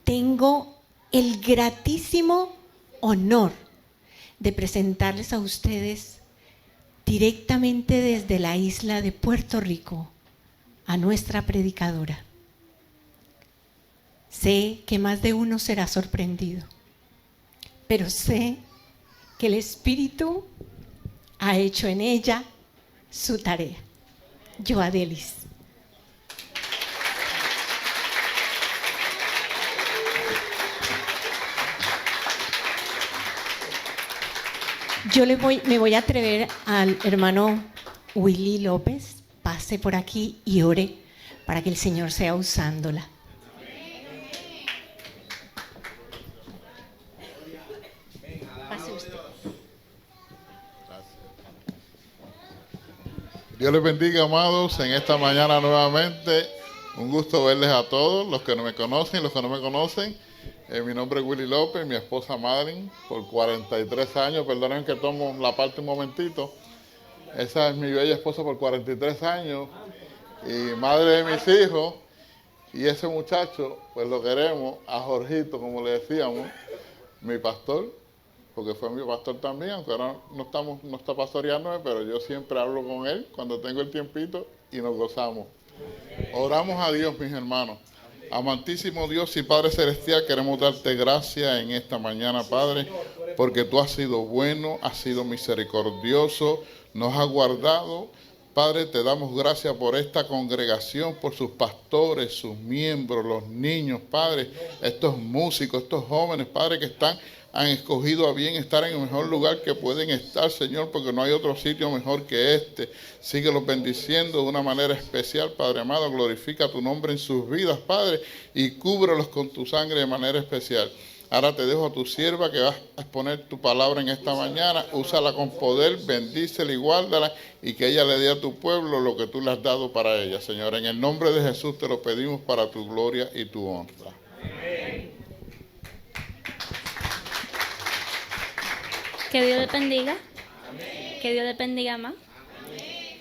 tengo el gratísimo honor de presentarles a ustedes directamente desde la isla de Puerto Rico a nuestra predicadora. Sé que más de uno será sorprendido, pero sé que el Espíritu ha hecho en ella su tarea. Yoadelis. Yo me voy a atrever al hermano Willy López, pase por aquí y ore para que el Señor sea usándola. Pase usted. Dios les bendiga, amados, en esta mañana nuevamente. Un gusto verles a todos, los que no me conocen y los que no me conocen. Mi nombre es Willy López, mi esposa Madeline, por 43 años. Perdonen que tomo la parte un momentito. Esa es mi bella esposa por 43 años y madre de mis hijos. Y ese muchacho, pues lo queremos, a Jorgito, como le decíamos, mi pastor, porque fue mi pastor también, aunque ahora no está pastoreándome, pero yo siempre hablo con él cuando tengo el tiempito y nos gozamos. Oramos a Dios, mis hermanos. Amantísimo Dios y Padre Celestial, queremos darte gracias en esta mañana, Padre, porque tú has sido bueno, has sido misericordioso, nos has guardado. Padre, te damos gracias por esta congregación, por sus pastores, sus miembros, los niños, Padre, estos músicos, estos jóvenes, Padre, que han escogido a bien estar en el mejor lugar que pueden estar, Señor, porque no hay otro sitio mejor que este. Síguelos bendiciendo de una manera especial, Padre amado. Glorifica tu nombre en sus vidas, Padre, y cúbrelos con tu sangre de manera especial. Ahora te dejo a tu sierva que vas a exponer tu palabra en esta mañana. Úsala con poder, bendícela y guárdala, y que ella le dé a tu pueblo lo que tú le has dado para ella, Señor. En el nombre de Jesús te lo pedimos para tu gloria y tu honra. Amén. Que Dios les bendiga. Amén. Que Dios les bendiga más. Amén.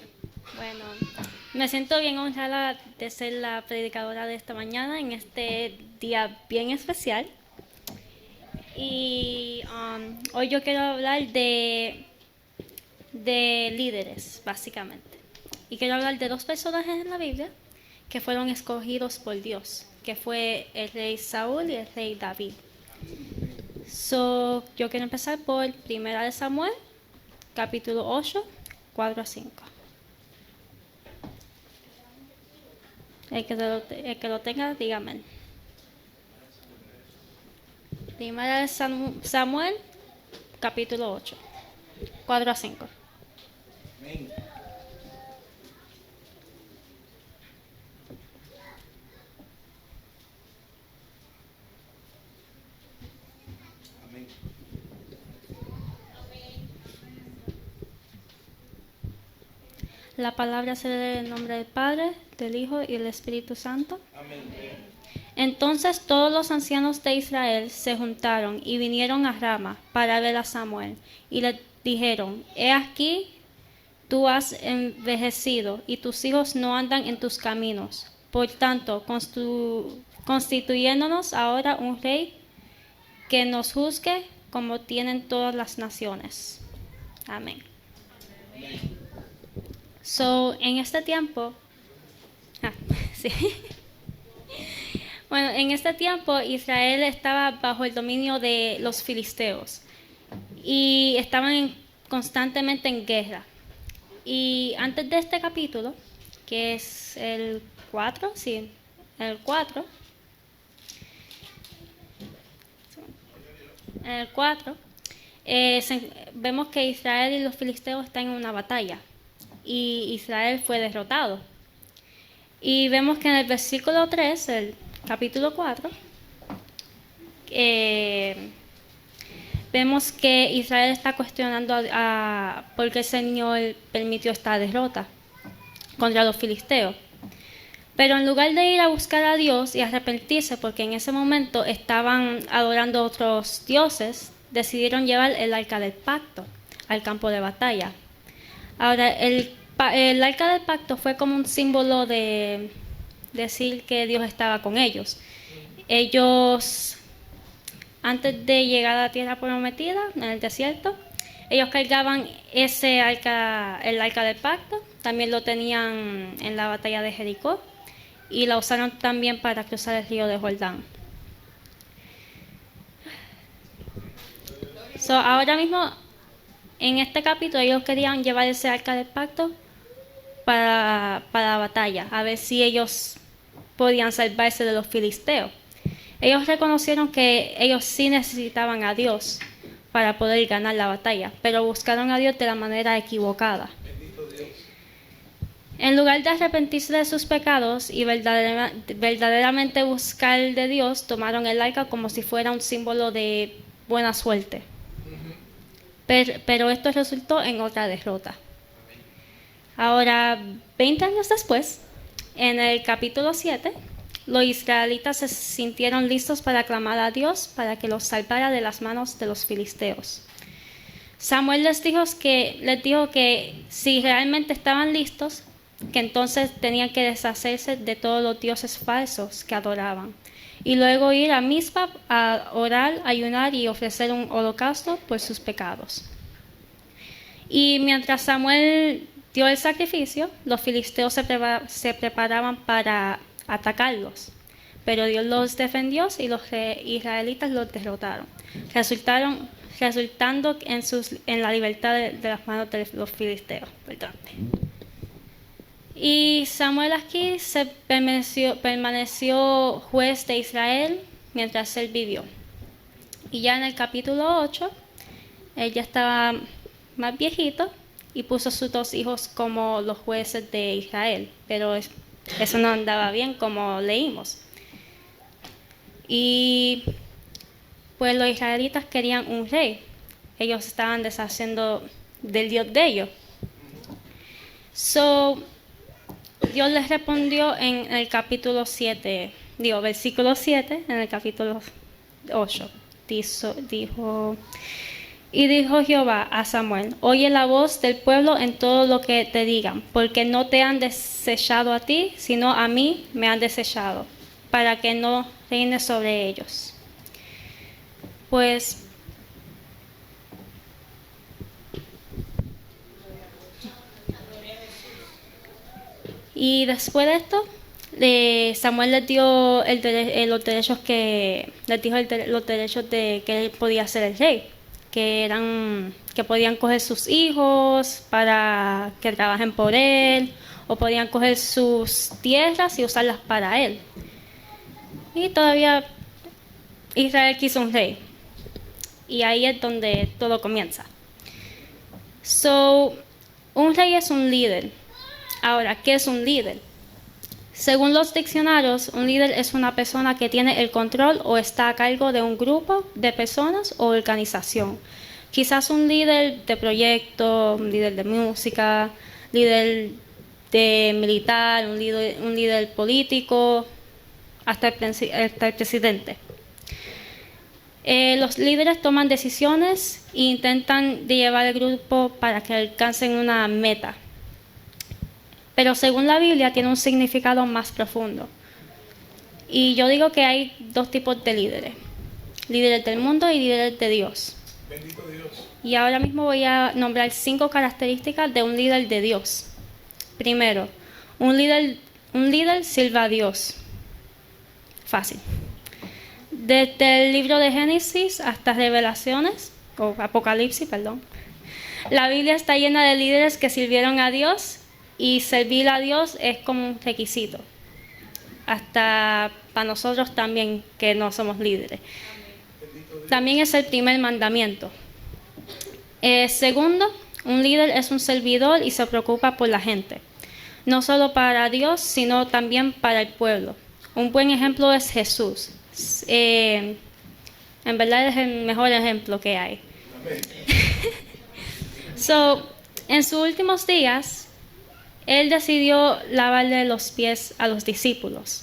Bueno, me siento bien honrada de ser la predicadora de esta mañana en este día bien especial. Y hoy yo quiero hablar de líderes, básicamente. Y quiero hablar de dos personajes en la Biblia que fueron escogidos por Dios, que fue el rey Saúl y el rey David. Yo quiero empezar por 1 Samuel, capítulo 8, 4 a 5. El que lo tenga, dígame. 1 Samuel, capítulo 8, 4 a 5. Amén. La palabra se lee en el nombre del Padre, del Hijo y del Espíritu Santo. Amén. Entonces todos los ancianos de Israel se juntaron y vinieron a Rama para ver a Samuel. Y le dijeron: He aquí, tú has envejecido y tus hijos no andan en tus caminos. Por tanto, constituyéndonos ahora un rey que nos juzgue como tienen todas las naciones. Amén. Amén. En este tiempo, sí. Bueno, en este tiempo Israel estaba bajo el dominio de los filisteos y estaban constantemente en guerra. Y antes de este capítulo, que es el 4, sí, el 4, en el 4, vemos que Israel y los filisteos están en una batalla. Y Israel fue derrotado. Y vemos que en el versículo 3, el capítulo 4, vemos que Israel está cuestionando por qué el Señor permitió esta derrota contra los filisteos. Pero en lugar de ir a buscar a Dios y arrepentirse, porque en ese momento estaban adorando a otros dioses, decidieron llevar el arca del pacto al campo de batalla. Ahora, el arca del pacto fue como un símbolo de decir que Dios estaba con ellos. Ellos, antes de llegar a la tierra prometida, en el desierto, ellos cargaban el arca del pacto, también lo tenían en la batalla de Jericó y la usaron también para cruzar el río de Jordán. Ahora mismo, en este capítulo, ellos querían llevar ese arca del pacto para la batalla, a ver si ellos podían salvarse de los filisteos. Ellos reconocieron que ellos sí necesitaban a Dios para poder ganar la batalla, pero buscaron a Dios de la manera equivocada. En lugar de arrepentirse de sus pecados y verdaderamente buscar de Dios, tomaron el arca como si fuera un símbolo de buena suerte. Pero esto resultó en otra derrota. Ahora, 20 años después, en el capítulo 7, los israelitas se sintieron listos para clamar a Dios para que los salvara de las manos de los filisteos. Samuel les dijo que si realmente estaban listos, que entonces tenían que deshacerse de todos los dioses falsos que adoraban y luego ir a Mizpa a orar, ayunar y ofrecer un holocausto por sus pecados. Y mientras Samuel dio el sacrificio, los filisteos se preparaban para atacarlos, pero Dios los defendió y los israelitas los derrotaron, resultando en la libertad de las manos de los filisteos. Y Samuel aquí permaneció juez de Israel mientras él vivió. Y ya en el capítulo 8, él ya estaba más viejito y puso a sus 2 hijos como los jueces de Israel, pero eso no andaba bien como leímos. Y pues los israelitas querían un rey. Ellos estaban deshaciendo del Dios de ellos. Dios les respondió en el capítulo 7, versículo 7, en el capítulo 8. Dijo Jehová a Samuel: oye la voz del pueblo en todo lo que te digan, porque no te han desechado a ti, sino a mí me han desechado, para que no reines sobre ellos. Pues y después de esto, Samuel les dio los derechos de que él podía ser el rey, que podían coger sus hijos para que trabajen por él, o podían coger sus tierras y usarlas para él. Y todavía Israel quiso un rey, y ahí es donde todo comienza. Un rey es un líder. Ahora, ¿qué es un líder? Según los diccionarios, un líder es una persona que tiene el control o está a cargo de un grupo de personas o organización. Quizás un líder de proyecto, un líder de música, líder de militar, un líder político, hasta el presidente. Los líderes toman decisiones e intentan llevar el grupo para que alcancen una meta. Pero según la Biblia tiene un significado más profundo. Y yo digo que hay 2 tipos de líderes: líderes del mundo y líderes de Dios. Bendito Dios. Y ahora mismo voy a nombrar 5 características de un líder de Dios. Primero, un líder sirve a Dios. Fácil. Desde el libro de Génesis hasta Revelaciones, o Apocalipsis, perdón. La Biblia está llena de líderes que sirvieron a Dios. Y servir a Dios es como un requisito, hasta para nosotros también que no somos líderes. También es el primer mandamiento. Segundo, un líder es un servidor y se preocupa por la gente, no solo para Dios, sino también para el pueblo. Un buen ejemplo es Jesús. En verdad es el mejor ejemplo que hay. En sus últimos días, él decidió lavarle los pies a los discípulos.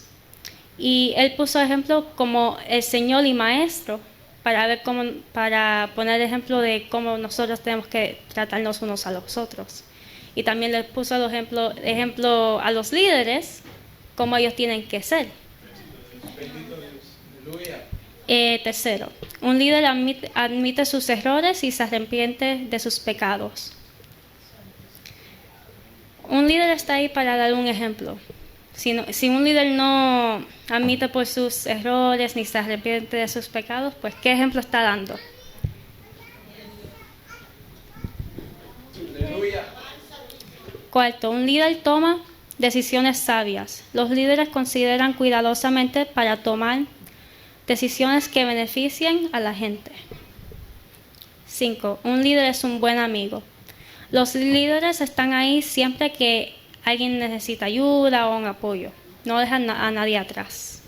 Y él puso ejemplo como el Señor y Maestro para poner ejemplo de cómo nosotros tenemos que tratarnos unos a los otros. Y también les puso ejemplo a los líderes, cómo ellos tienen que ser. Tercero, un líder admite sus errores y se arrepiente de sus pecados. Un líder está ahí para dar un ejemplo. Si un líder no admite por sus errores ni se arrepiente de sus pecados, pues ¿qué ejemplo está dando? Cuarto, un líder toma decisiones sabias. Los líderes consideran cuidadosamente para tomar decisiones que beneficien a la gente. 5. Un líder es un buen amigo. Los líderes están ahí siempre que alguien necesita ayuda o un apoyo. No dejan a nadie atrás.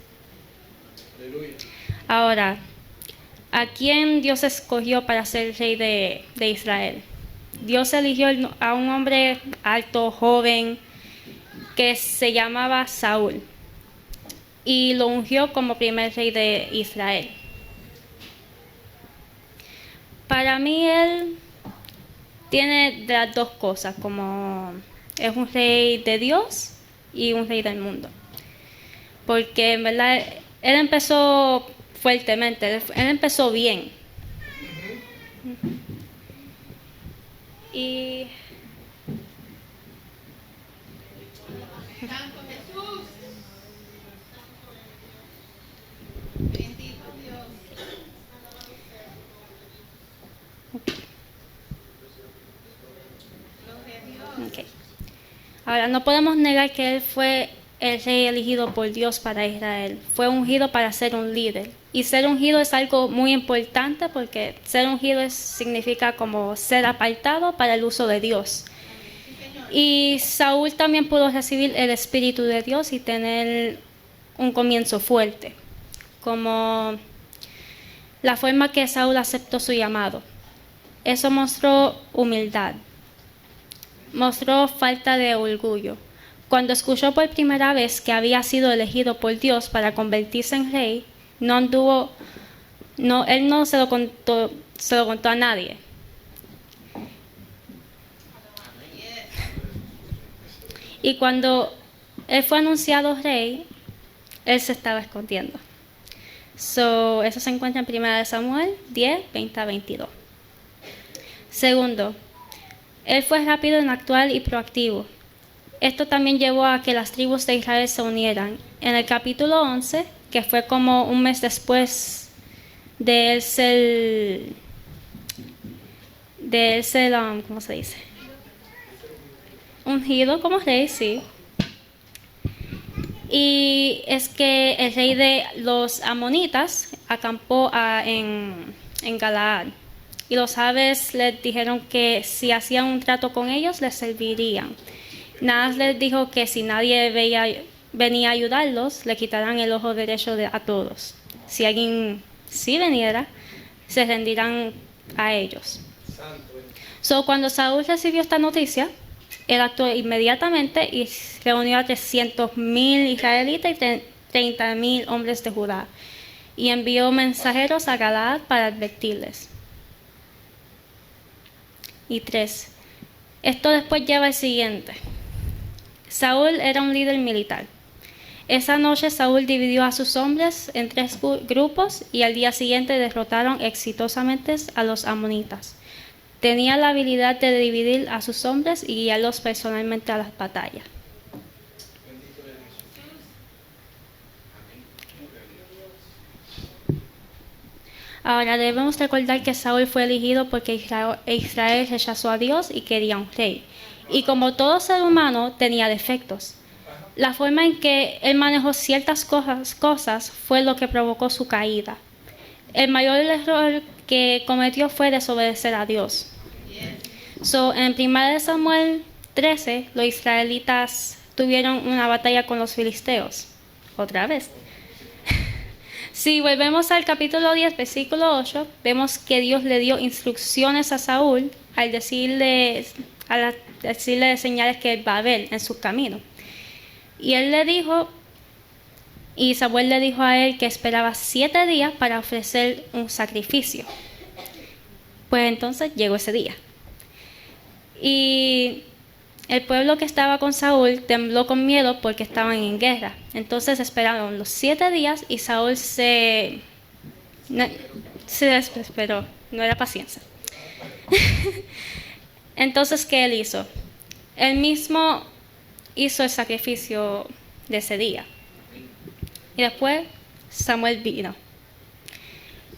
Ahora, ¿a quién Dios escogió para ser rey de Israel? Dios eligió a un hombre alto, joven, que se llamaba Saúl, y lo ungió como primer rey de Israel. Para mí él tiene de las dos cosas, como es un rey de Dios y un rey del mundo. Porque en verdad él empezó fuertemente, él empezó bien. Y okay. Ahora, no podemos negar que él fue el rey elegido por Dios para Israel. Fue ungido para ser un líder. Y ser ungido es algo muy importante porque ser ungido significa como ser apartado para el uso de Dios. Y Saúl también pudo recibir el Espíritu de Dios y tener un comienzo fuerte, como la forma que Saúl aceptó su llamado. Eso mostró humildad, mostró falta de orgullo. Cuando escuchó por primera vez que había sido elegido por Dios para convertirse en rey, él no se lo contó a nadie. Y cuando él fue anunciado rey, él se estaba escondiendo. Eso se encuentra en 1 Samuel 10, 20 a 22. Segundo, él fue rápido en actuar y proactivo. Esto también llevó a que las tribus de Israel se unieran. En el capítulo 11, que fue como un mes después de él ser ¿cómo se dice? Ungido como rey, sí. Y es que el rey de los amonitas acampó en Galaad. Y los árabes les dijeron que si hacían un trato con ellos, les servirían. Naas les dijo que si nadie venía a ayudarlos, le quitarán el ojo derecho a todos. Si alguien sí veniera, se rendirán a ellos. Cuando Saúl recibió esta noticia, él actuó inmediatamente y reunió a 300,000 israelitas y 30,000 hombres de Judá. Y envió mensajeros a Galaad para advertirles. Y 3. Esto después lleva al siguiente. Saúl era un líder militar. Esa noche Saúl dividió a sus hombres en 3 grupos y al día siguiente derrotaron exitosamente a los amonitas. Tenía la habilidad de dividir a sus hombres y guiarlos personalmente a las batallas. Ahora debemos recordar que Saúl fue elegido porque Israel rechazó a Dios y quería un rey. Y como todo ser humano tenía defectos. La forma en que él manejó ciertas cosas fue lo que provocó su caída. El mayor error que cometió fue desobedecer a Dios. En 1 Samuel 13, los israelitas tuvieron una batalla con los filisteos. Otra vez. Si volvemos al capítulo 10, versículo 8, vemos que Dios le dio instrucciones a Saúl al decirle de señales que va a ver en su camino. Y Samuel le dijo a él que esperaba 7 días para ofrecer un sacrificio. Pues entonces llegó ese día. Y El pueblo que estaba con Saúl tembló con miedo porque estaban en guerra. Entonces esperaron los 7 días y Saúl se desesperó. No era paciencia. Entonces, ¿qué él hizo? Él mismo hizo el sacrificio de ese día. Y después Samuel vino.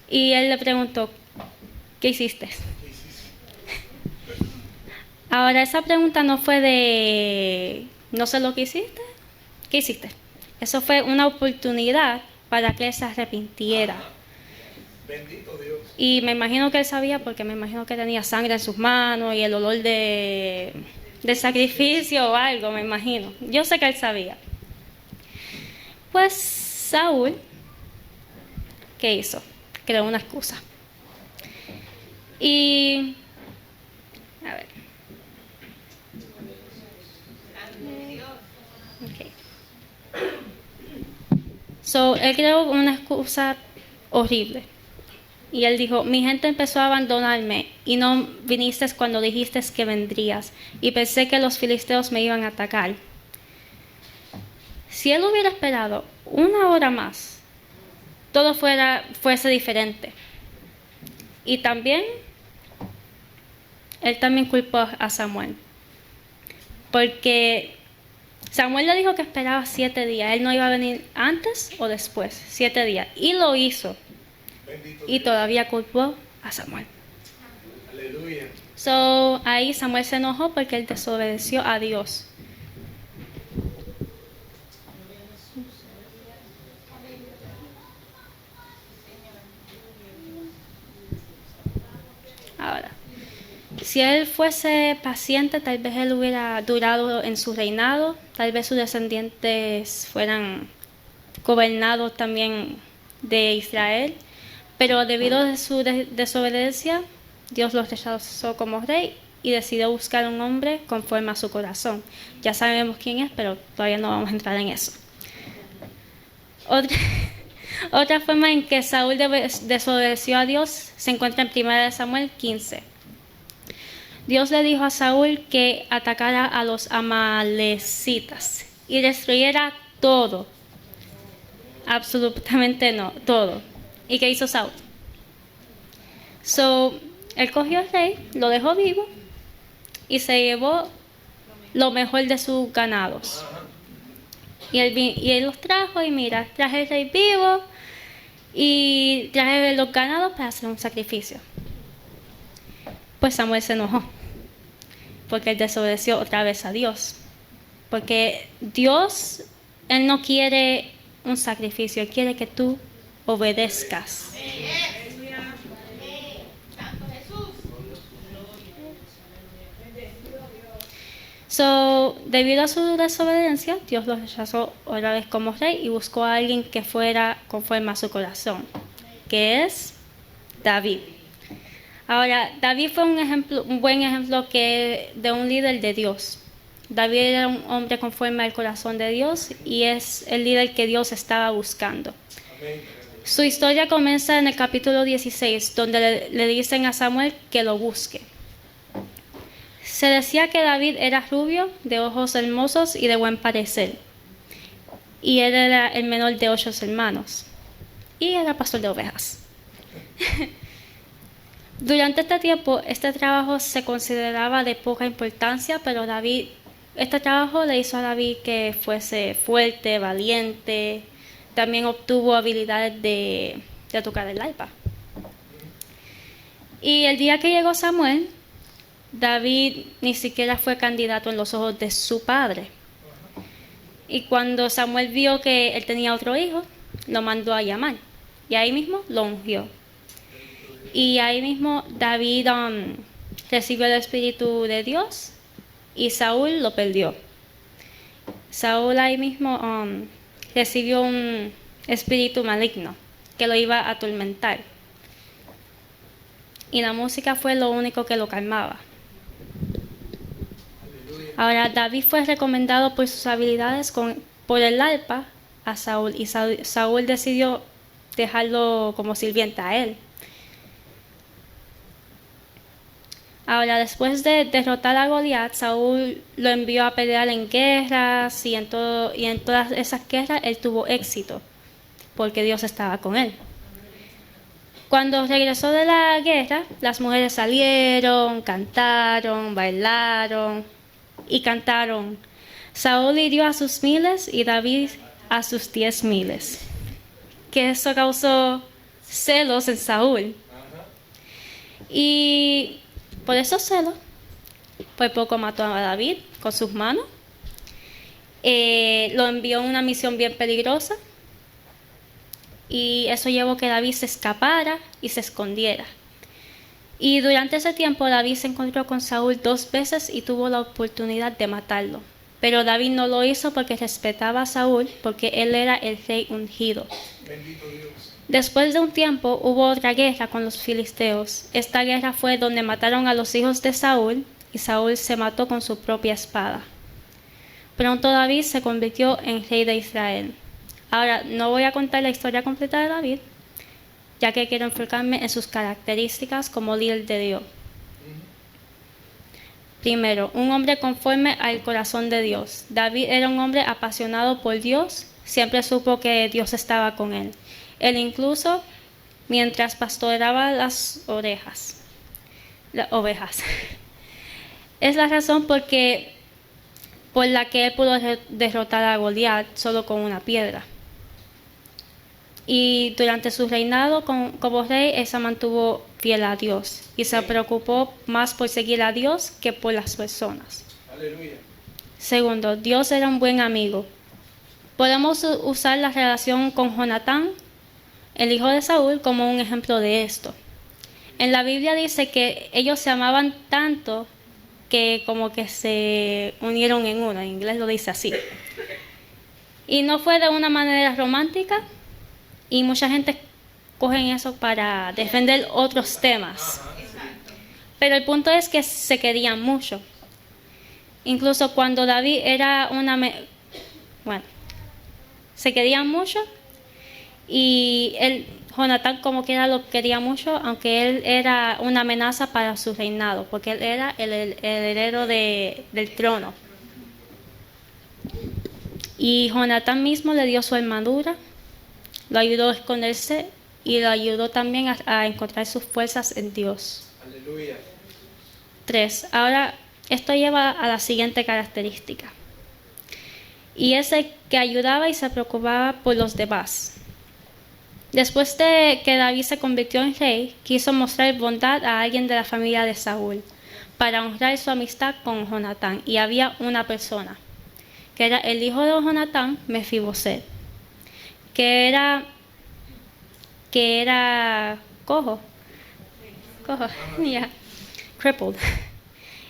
Y él le preguntó, ¿qué hiciste? Ahora, esa pregunta no fue de, no sé lo que hiciste, ¿qué hiciste? Eso fue una oportunidad para que él se arrepintiera. Bendito Dios. Y me imagino que él sabía, porque me imagino que tenía sangre en sus manos y el olor de sacrificio o algo, me imagino. Yo sé que él sabía. Pues Saúl, ¿qué hizo? Creó una excusa. Y, a ver. Okay. Él creó una excusa horrible. Y él dijo, mi gente empezó a abandonarme y no viniste cuando dijiste que vendrías. Y pensé que los filisteos me iban a atacar. Si él hubiera esperado 1 hora más, todo fuese diferente. Y también, él también culpó a Samuel. Porque Samuel le dijo que esperaba 7 días. Él no iba a venir antes o después, 7 días. Y lo hizo. Y todavía culpó a Samuel. Aleluya. Ahí Samuel se enojó porque él desobedeció a Dios. Ahora, si él fuese paciente, tal vez él hubiera durado en su reinado, tal vez sus descendientes fueran gobernados también de Israel, pero debido a su desobediencia, Dios los rechazó como rey y decidió buscar un hombre conforme a su corazón. Ya sabemos quién es, pero todavía no vamos a entrar en eso. Otra forma en que Saúl desobedeció a Dios se encuentra en 1 Samuel 15. Dios le dijo a Saúl que atacara a los amalecitas y destruyera todo. Absolutamente no, todo. ¿Y qué hizo Saúl? Él cogió al rey, lo dejó vivo y se llevó lo mejor de sus ganados. Y él los trajo y mira, traje el rey vivo y traje los ganados para hacer un sacrificio. Pues Samuel se enojó porque él desobedeció otra vez a Dios. Porque Dios, él no quiere un sacrificio, él quiere que tú obedezcas. Debido a su desobediencia, Dios lo rechazó otra vez como rey y buscó a alguien que fuera conforme a su corazón, que es David. Ahora, David fue un buen ejemplo de un líder de Dios. David era un hombre conforme al corazón de Dios y es el líder que Dios estaba buscando. Amén. Su historia comienza en el capítulo 16, donde le dicen a Samuel que lo busque. Se decía que David era rubio, de ojos hermosos y de buen parecer. Y él era el menor de 8 hermanos. Y era pastor de ovejas. Durante este tiempo, este trabajo se consideraba de poca importancia, pero este trabajo le hizo a David que fuese fuerte, valiente. También obtuvo habilidades de tocar el arpa. Y el día que llegó Samuel, David ni siquiera fue candidato en los ojos de su padre. Y cuando Samuel vio que él tenía otro hijo, lo mandó a llamar. Y ahí mismo lo ungió. Y ahí mismo David recibió el Espíritu de Dios y Saúl lo perdió. Saúl ahí mismo recibió un espíritu maligno que lo iba a atormentar. Y la música fue lo único que lo calmaba. Ahora, David fue recomendado por sus habilidades por el arpa a Saúl y Saúl decidió dejarlo como sirviente a él. Ahora, después de derrotar a Goliat, Saúl lo envió a pelear en guerras y en todas esas guerras él tuvo éxito, porque Dios estaba con él. Cuando regresó de la guerra, las mujeres salieron, cantaron, bailaron y cantaron. Saúl hirió a sus 1000 y David a sus 10,000. Que eso causó celos en Saúl. Y por esos celos, por poco mató a David con sus manos. Lo envió en una misión bien peligrosa. Y eso llevó a que David se escapara y se escondiera. Y durante ese tiempo David se encontró con Saúl 2 veces y tuvo la oportunidad de matarlo. Pero David no lo hizo porque respetaba a Saúl, porque él era el rey ungido. Bendito Dios. Después de un tiempo hubo otra guerra con los filisteos. Esta guerra fue donde mataron a los hijos de Saúl y Saúl se mató con su propia espada. Pronto David se convirtió en rey de Israel. Ahora, no voy a contar la historia completa de David, ya que quiero enfocarme en sus características como líder de Dios. Primero, un hombre conforme al corazón de Dios. David era un hombre apasionado por Dios, siempre supo que Dios estaba con él. Él incluso, mientras pastoreaba las ovejas. Es la razón por la que él pudo derrotar a Goliat solo con una piedra. Y durante su reinado como rey, él se mantuvo fiel a Dios y se preocupó más por seguir a Dios que por las personas. Aleluya. Segundo, Dios era un buen amigo. Podemos usar la relación con Jonatán, el hijo de Saúl, como un ejemplo de esto. En la Biblia dice que ellos se amaban tanto que como que se unieron en uno. En inglés lo dice así. Y no fue de una manera romántica. Y mucha gente coge eso para defender otros temas. Pero el punto es que se querían mucho. Incluso cuando David era se querían mucho. Y Jonatán como quiera lo quería mucho, aunque él era una amenaza para su reinado, porque él era el heredero del trono. Y Jonatán mismo le dio su armadura, lo ayudó a esconderse y lo ayudó también a encontrar sus fuerzas en Dios. Aleluya. 3. Ahora, esto lleva a la siguiente característica. Y es el que ayudaba y se preocupaba por los demás. Después de que David se convirtió en rey, quiso mostrar bondad a alguien de la familia de Saúl para honrar su amistad con Jonatán. Y había una persona, que era el hijo de Jonatán, Mefiboset, que era cojo, crippled.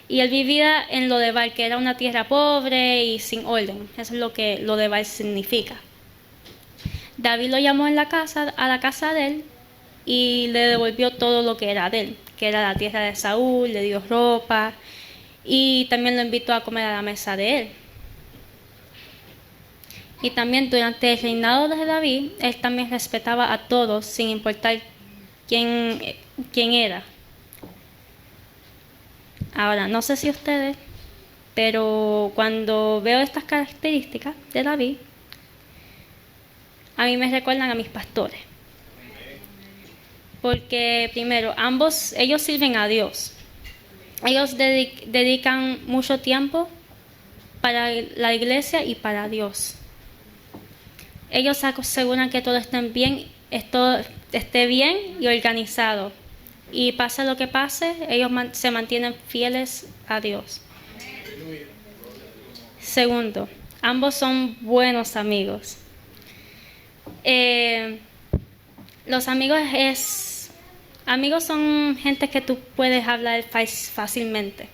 Y él vivía en Lodebar, que era una tierra pobre y sin orden. Eso es lo que Lodebar significa. David lo llamó a la casa de él y le devolvió todo lo que era de él, que era la tierra de Saúl, le dio ropa y también lo invitó a comer a la mesa de él. Y también durante el reinado de David, él también respetaba a todos sin importar quién era. Ahora, no sé si ustedes, pero cuando veo estas características de David, a mí me recuerdan a mis pastores. Porque primero, ellos sirven a Dios. Ellos dedican mucho tiempo para la iglesia y para Dios. Ellos se aseguran que todo esté bien y organizado. Y pase lo que pase, ellos se mantienen fieles a Dios. Segundo, ambos son buenos amigos. Los amigos son gente que tú puedes hablar fácilmente.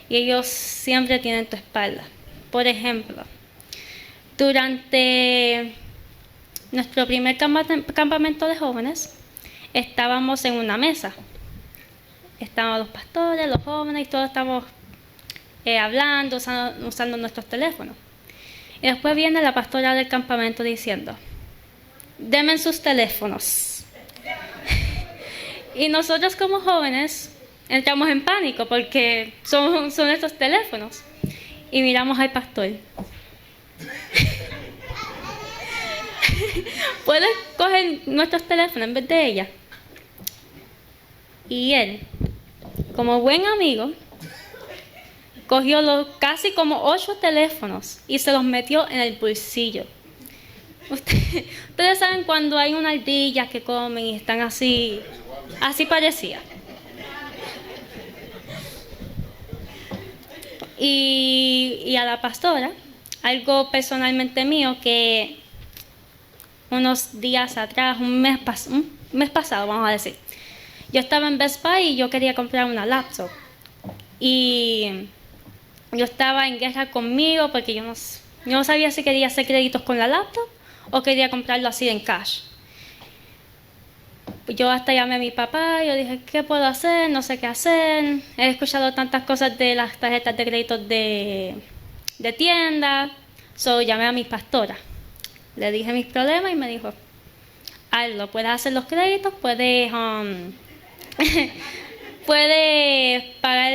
Y ellos siempre tienen tu espalda. Por ejemplo, durante nuestro primer campamento de jóvenes, estábamos en una mesa. Estaban los pastores, los jóvenes y todos estábamos hablando, usando nuestros teléfonos. Y después viene la pastora del campamento diciendo: denme sus teléfonos. Y nosotros como jóvenes entramos en pánico porque son estos teléfonos. Y miramos al pastor. ¿Puedes coger nuestros teléfonos en vez de ella? Y él, como buen amigo, cogió casi como 8 teléfonos y se los metió en el bolsillo. Ustedes saben cuando hay una ardilla que comen y están así parecía. Y a la pastora, algo personalmente mío que unos días atrás, un mes pasado, vamos a decir, yo estaba en Best Buy y yo quería comprar una laptop. Y yo estaba en guerra conmigo porque yo no sabía si quería hacer créditos con la laptop o quería comprarlo así en cash. Yo hasta llamé a mi papá, yo dije, ¿qué puedo hacer? No sé qué hacer. He escuchado tantas cosas de las tarjetas de crédito de tienda. Llamé a mi pastora. Le dije mis problemas y me dijo, hazlo, puedes hacer los créditos, puedes pagar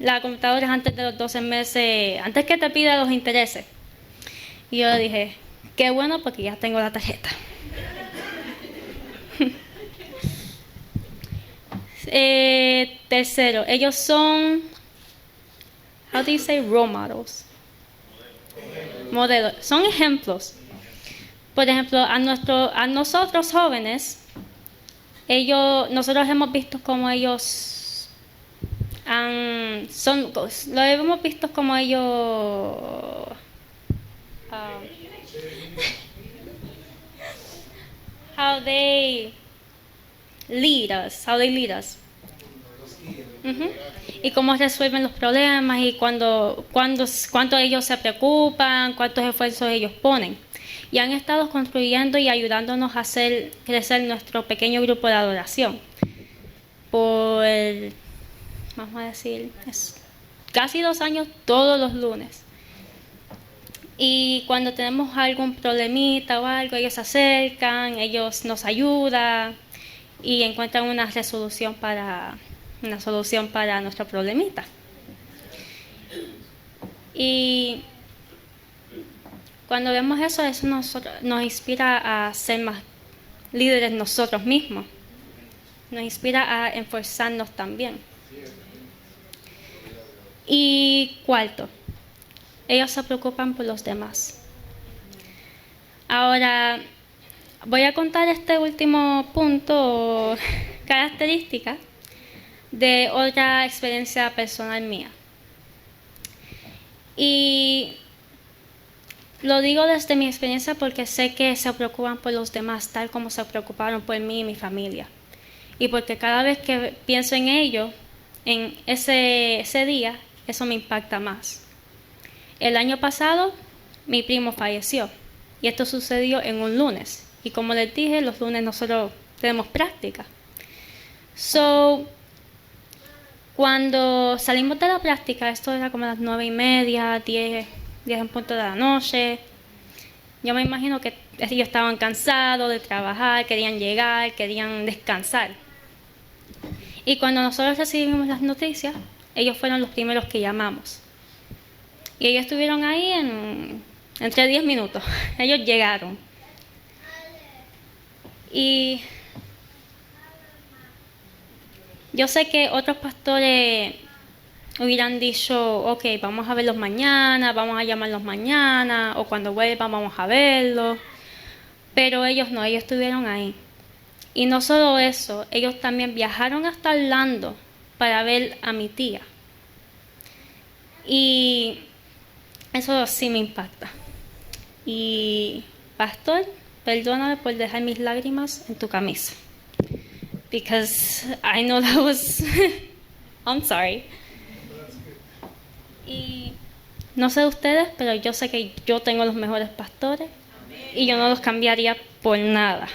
la computadora antes de los 12 meses, antes que te pida los intereses. Y yo dije, qué bueno porque ya tengo la tarjeta. Tercero, ellos son, how do you say role models? Modelos. Son ejemplos. Por ejemplo, a nosotros jóvenes, nosotros hemos visto como ellos lo hemos visto como ellos how they lead us. Uh-huh. Y cómo resuelven los problemas y cuánto ellos se preocupan, cuántos esfuerzos ellos ponen. Y han estado construyendo y ayudándonos a hacer crecer nuestro pequeño grupo de adoración. Vamos a decir, casi 2 años todos los lunes. Y cuando tenemos algún problemita o algo, ellos se acercan, ellos nos ayudan y encuentran una solución para nuestro problemita. Y cuando vemos eso nos inspira a ser más líderes nosotros mismos. Nos inspira a esforzarnos también. Y cuarto, ellos se preocupan por los demás. Ahora, voy a contar este último punto o característica de otra experiencia personal mía. Y lo digo desde mi experiencia porque sé que se preocupan por los demás tal como se preocuparon por mí y mi familia. Y porque cada vez que pienso en ello, en ese día, eso me impacta más. El año pasado, mi primo falleció. Y esto sucedió en un lunes. Y como les dije, los lunes nosotros tenemos práctica. Cuando salimos de la práctica, esto era como las 9:30, 10 en punto de la noche. Yo me imagino que ellos estaban cansados de trabajar, querían llegar, querían descansar. Y cuando nosotros recibimos las noticias, ellos fueron los primeros que llamamos. Y ellos estuvieron ahí entre 10 minutos. Ellos llegaron. Y yo sé que otros pastores hubieran dicho, ok, vamos a verlos mañana, vamos a llamarlos mañana, o cuando vuelvan vamos a verlos. Pero ellos no, ellos estuvieron ahí. Y no solo eso, ellos también viajaron hasta Orlando para ver a mi tía. Y eso sí me impacta. Y, pastor, perdóname por dejar mis lágrimas en tu camisa. Because I know that was... I'm sorry. Y no sé ustedes, pero yo sé que yo tengo los mejores pastores y yo no los cambiaría por nada.